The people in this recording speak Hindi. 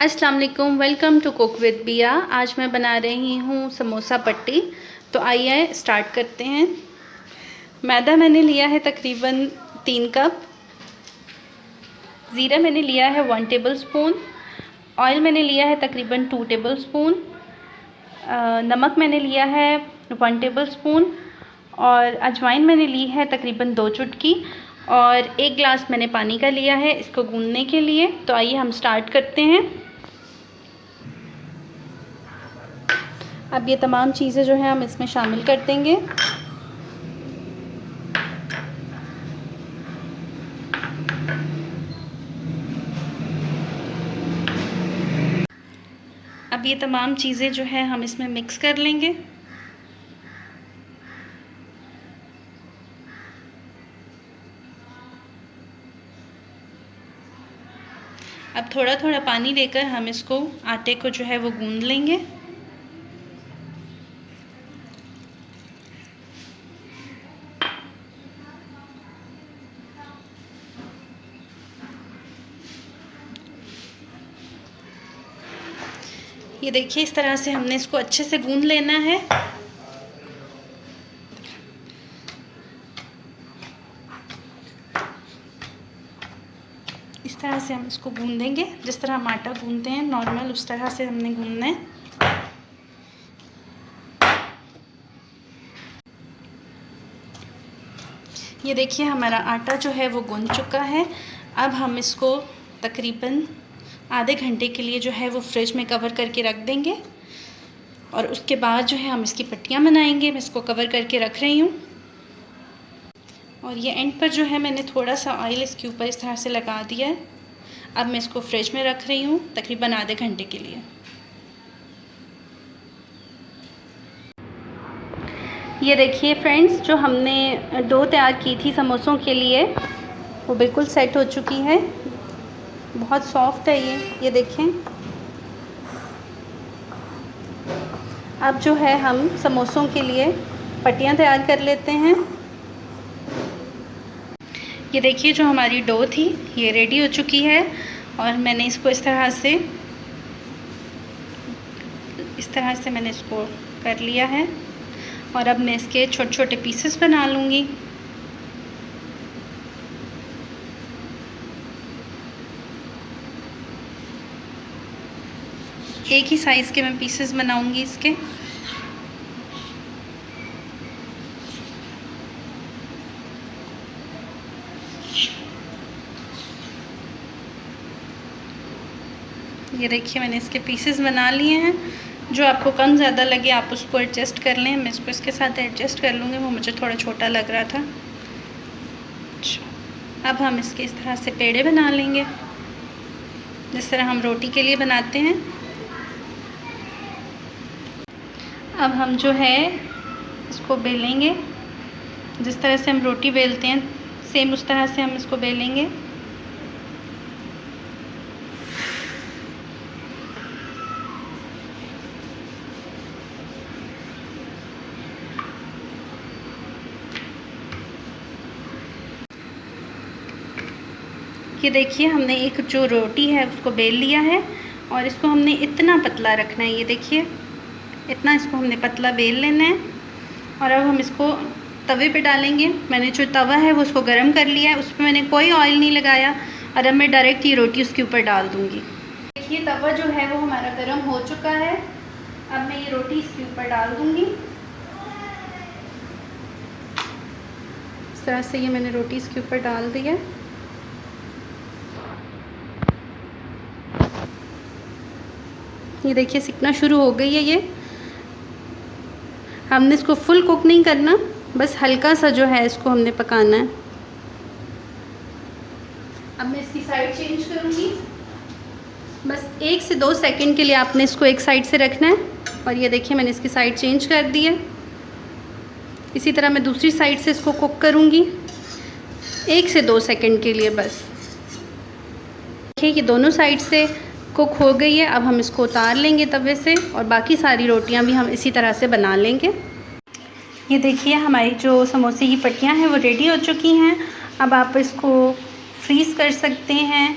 अस्सलाम वालेकुम, वेलकम टू कुक विद बिया। आज मैं बना रही हूँ समोसा पट्टी। तो आइए स्टार्ट करते हैं। मैदा मैंने लिया है तकरीबन 3 कप। ज़ीरा मैंने लिया है 1 टेबल स्पून। ऑयल मैंने लिया है तकरीबन 2 टेबल स्पून। नमक मैंने लिया है 1 टेबल स्पून। और अजवाइन मैंने ली है तकरीबन 2 चुटकी। और 1 गिलास मैंने पानी का लिया है इसको गूंदने के लिए। तो आइए हम स्टार्ट करते हैं। अब ये तमाम चीज़ें जो हैं हम इसमें शामिल कर देंगे। अब ये तमाम चीज़ें जो है हम इसमें मिक्स कर लेंगे। अब थोड़ा थोड़ा पानी लेकर हम इसको आटे को जो है वो गूंद लेंगे। ये देखिए इस तरह से हमने इसको अच्छे से गूंद लेना है। इस तरह से हम इसको गूंदेंगे, जिस तरह हम आटा गूंदते हैं नॉर्मल, उस तरह से हमने गूंदना है। ये देखिए हमारा आटा जो है वो गूंद चुका है। अब हम इसको तकरीबन आधे घंटे के लिए जो है वो फ्रिज में कवर करके रख देंगे। और उसके बाद जो है हम इसकी पट्टियाँ बनाएंगे। मैं इसको कवर करके रख रही हूँ। और ये एंड पर जो है मैंने थोड़ा सा ऑयल इसके ऊपर इस तरह से लगा दिया है। अब मैं इसको फ्रिज में रख रही हूँ तकरीबन आधे घंटे के लिए। ये देखिए फ्रेंड्स, जो हमने डो तैयार की थी समोसों के लिए वो बिल्कुल सेट हो चुकी है। बहुत सॉफ्ट है ये देखें। अब जो है हम समोसों के लिए पट्टियाँ तैयार कर लेते हैं। ये देखिए जो हमारी डो थी ये रेडी हो चुकी है। और मैंने इसको इस तरह से मैंने इसको कर लिया है। और अब मैं इसके छोटे छोटे पीसेस बना लूँगी। एक ही साइज़ के मैं पीसेस बनाऊँगी इसके। ये देखिए मैंने इसके पीसेस बना लिए हैं। जो आपको कम ज़्यादा लगे आप उसको एडजस्ट कर लें। मैं इसको इसके साथ एडजस्ट कर लूँगी, वो मुझे थोड़ा छोटा लग रहा था। अब हम इसके इस तरह से पेड़े बना लेंगे, जिस तरह हम रोटी के लिए बनाते हैं। अब हम जो है इसको बेलेंगे, जिस तरह से हम रोटी बेलते हैं सेम उस तरह से हम इसको बेलेंगे। ये देखिए हमने एक जो रोटी है उसको बेल लिया है। और इसको हमने इतना पतला रखना है। ये देखिए इतना इसको हमने पतला बेल लेना है। और अब हम इसको तवे पे डालेंगे। मैंने जो तवा है वो उसको गर्म कर लिया है, उस पर मैंने कोई ऑयल नहीं लगाया। और अब मैं डायरेक्ट ये रोटी उसके ऊपर डाल दूँगी। देखिए तवा जो है वो हमारा गर्म हो चुका है। अब मैं ये रोटी इसके ऊपर डाल दूँगी। इस तरह से ये मैंने रोटी इसके ऊपर डाल दी है। ये देखिए सिकना शुरू हो गई है। ये हमने इसको फुल कुक नहीं करना, बस हल्का सा जो है इसको हमने पकाना है। अब मैं इसकी साइड चेंज करूँगी। बस 1 से 2 सेकंड के लिए आपने इसको एक साइड से रखना है। और ये देखिए मैंने इसकी साइड चेंज कर दी है। इसी तरह मैं दूसरी साइड से इसको कुक करूँगी 1 से 2 सेकंड के लिए बस। देखिए ये दोनों साइड से कुक हो गई है। अब हम इसको उतार लेंगे तवे से और बाकी सारी रोटियां भी हम इसी तरह से बना लेंगे। ये देखिए हमारी जो समोसे की पट्टियां हैं वो रेडी हो चुकी हैं। अब आप इसको फ्रीज़ कर सकते हैं